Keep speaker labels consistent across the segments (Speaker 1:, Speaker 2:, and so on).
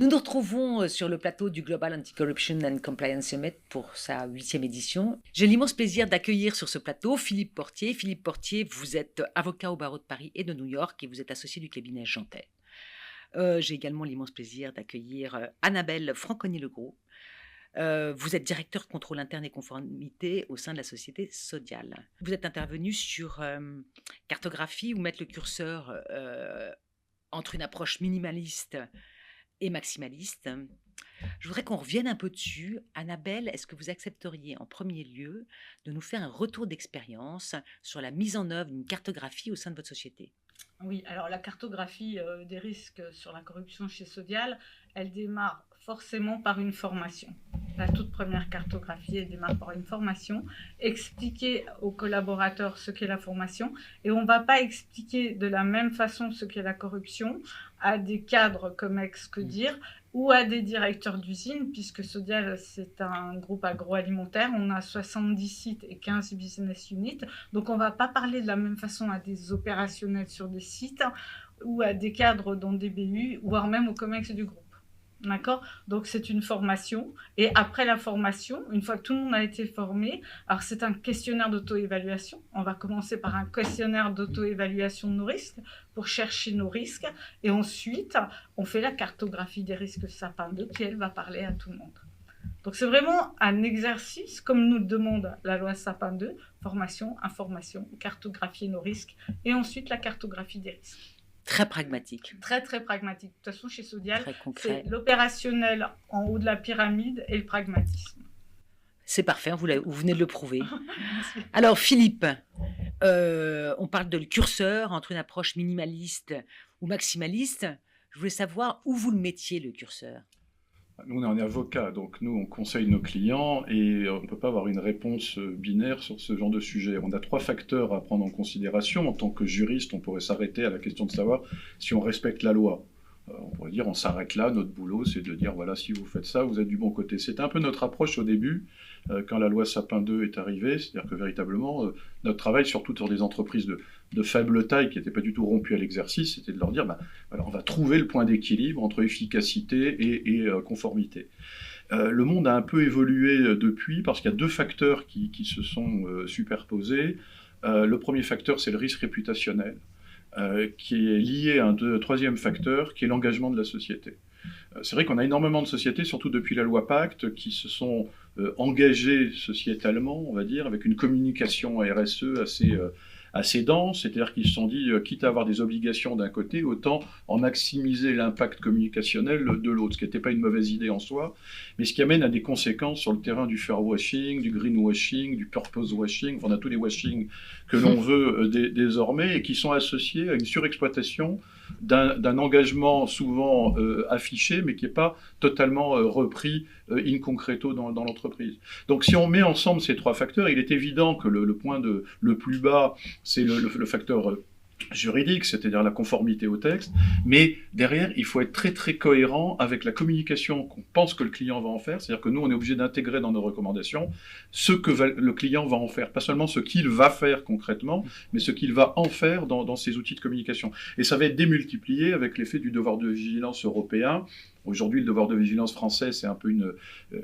Speaker 1: Nous nous retrouvons sur le plateau du Global Anti-Corruption and Compliance Summit pour sa 8e édition. J'ai l'immense plaisir d'accueillir sur ce plateau Philippe Portier. Philippe Portier, vous êtes avocat au barreau de Paris et de New York et vous êtes associé du cabinet Jantet. J'ai également l'immense plaisir d'accueillir Annabelle Franconnier-Legros. Vous êtes directeur contrôle interne et conformité au sein de la société Sodial. Vous êtes intervenu sur cartographie ou mettre le curseur entre une approche minimaliste et maximaliste. Je voudrais qu'on revienne un peu dessus. Annabelle, est-ce que vous accepteriez en premier lieu de nous faire un retour d'expérience sur la mise en œuvre d'une cartographie au sein de votre société ?
Speaker 2: Oui, alors la cartographie des risques sur la corruption chez Sodial, elle démarre forcément par une formation. La toute première cartographie, elle démarre par une formation, expliquer aux collaborateurs ce qu'est la formation, et on ne va pas expliquer de la même façon ce qu'est la corruption à des cadres comme Ex-que-dire ou à des directeurs d'usine, puisque Sodial, c'est un groupe agroalimentaire, on a 70 sites et 15 business units, donc on ne va pas parler de la même façon à des opérationnels sur des sites ou à des cadres dans des BU, voire même au COMEX du groupe. D'accord ? Donc c'est une formation, et après la formation, une fois que tout le monde a été formé, alors c'est un questionnaire d'auto-évaluation. On va commencer par un questionnaire d'auto-évaluation de nos risques pour chercher nos risques, et ensuite on fait la cartographie des risques Sapin 2 qui elle va parler à tout le monde. Donc c'est vraiment un exercice comme nous le demande la loi Sapin 2, formation, information, cartographier nos risques, et ensuite la cartographie des risques.
Speaker 1: Très pragmatique.
Speaker 2: Très, très pragmatique. De toute façon, chez Sodial,
Speaker 1: c'est
Speaker 2: l'opérationnel en haut de la pyramide et le pragmatisme. C'est
Speaker 1: parfait, vous venez de le prouver. Alors, Philippe, on parle de le curseur entre une approche minimaliste ou maximaliste. Je voulais savoir où vous le mettiez, le curseur.
Speaker 3: Nous, on est avocat, donc nous, on conseille nos clients et on ne peut pas avoir une réponse binaire sur ce genre de sujet. On a 3 facteurs à prendre en considération. En tant que juriste, on pourrait s'arrêter à la question de savoir si on respecte la loi. On pourrait dire, on s'arrête là, notre boulot, c'est de dire, voilà, si vous faites ça, vous êtes du bon côté. C'était un peu notre approche au début, quand la loi Sapin 2 est arrivée, c'est-à-dire que véritablement, notre travail, surtout sur des entreprises de faible taille qui n'étaient pas du tout rompues à l'exercice, c'était de leur dire, voilà, on va trouver le point d'équilibre entre efficacité et conformité. Le monde a un peu évolué depuis, parce qu'il y a 2 facteurs qui se sont superposés. Le premier facteur, c'est le risque réputationnel, qui est lié à un troisième facteur, qui est l'engagement de la société. C'est vrai qu'on a énormément de sociétés, surtout depuis la loi Pacte, qui se sont engagées sociétalement, on va dire, avec une communication RSE assez dense, c'est-à-dire qu'ils se sont dit, quitte à avoir des obligations d'un côté, autant en maximiser l'impact communicationnel de l'autre, ce qui n'était pas une mauvaise idée en soi, mais ce qui amène à des conséquences sur le terrain du fair washing, du green washing, du purpose washing, enfin, on a tous les washing que l'on veut désormais, et qui sont associés à une surexploitation d'un engagement souvent affiché, mais qui n'est pas totalement repris in concreto dans l'entreprise. Donc si on met ensemble ces 3 facteurs, il est évident que le point le plus bas, c'est le facteur juridique, c'est-à-dire la conformité au texte, mais derrière, il faut être très très cohérent avec la communication qu'on pense que le client va en faire, c'est-à-dire que nous, on est obligé d'intégrer dans nos recommandations ce que le client va en faire, pas seulement ce qu'il va faire concrètement, mais ce qu'il va en faire dans ses outils de communication. Et ça va être démultiplié avec l'effet du devoir de vigilance européen. Aujourd'hui, le devoir de vigilance français, c'est un peu un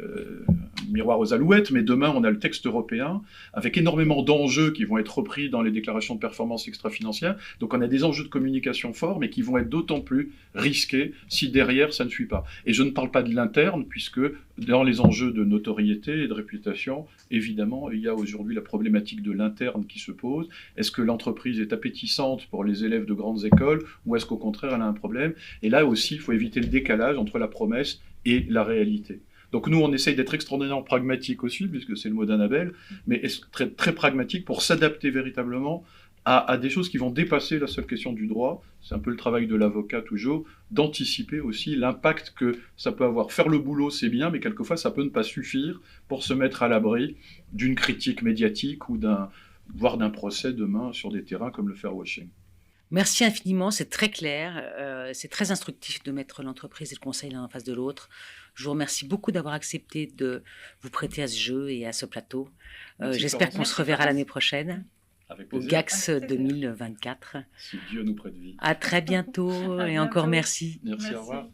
Speaker 3: miroir aux alouettes, mais demain, on a le texte européen, avec énormément d'enjeux qui vont être repris dans les déclarations de performance extra-financière. Donc on a des enjeux de communication forts, mais qui vont être d'autant plus risqués si derrière, ça ne suit pas. Et je ne parle pas de l'interne, puisque dans les enjeux de notoriété et de réputation, évidemment, il y a aujourd'hui la problématique de l'interne qui se pose. Est-ce que l'entreprise est appétissante pour les élèves de grandes écoles, ou est-ce qu'au contraire, elle a un problème ? Et là aussi, il faut éviter le décalage entre la promesse et la réalité. Donc nous, on essaye d'être extraordinairement pragmatique aussi, puisque c'est le mot d'Annabelle, mais très, très pragmatique pour s'adapter véritablement à des choses qui vont dépasser la seule question du droit. C'est un peu le travail de l'avocat toujours, d'anticiper aussi l'impact que ça peut avoir. Faire le boulot, c'est bien, mais quelquefois, ça peut ne pas suffire pour se mettre à l'abri d'une critique médiatique ou voire d'un procès demain sur des terrains comme le fair washing.
Speaker 1: Merci infiniment, c'est très clair, c'est très instructif de mettre l'entreprise et le conseil l'un en face de l'autre. Je vous remercie beaucoup d'avoir accepté de vous prêter à ce jeu et à ce plateau. J'espère qu'on se reverra l'année prochaine. Au GAX 2024.
Speaker 3: Si Dieu nous prête vie.
Speaker 1: À très bientôt et encore merci.
Speaker 3: Merci, au revoir.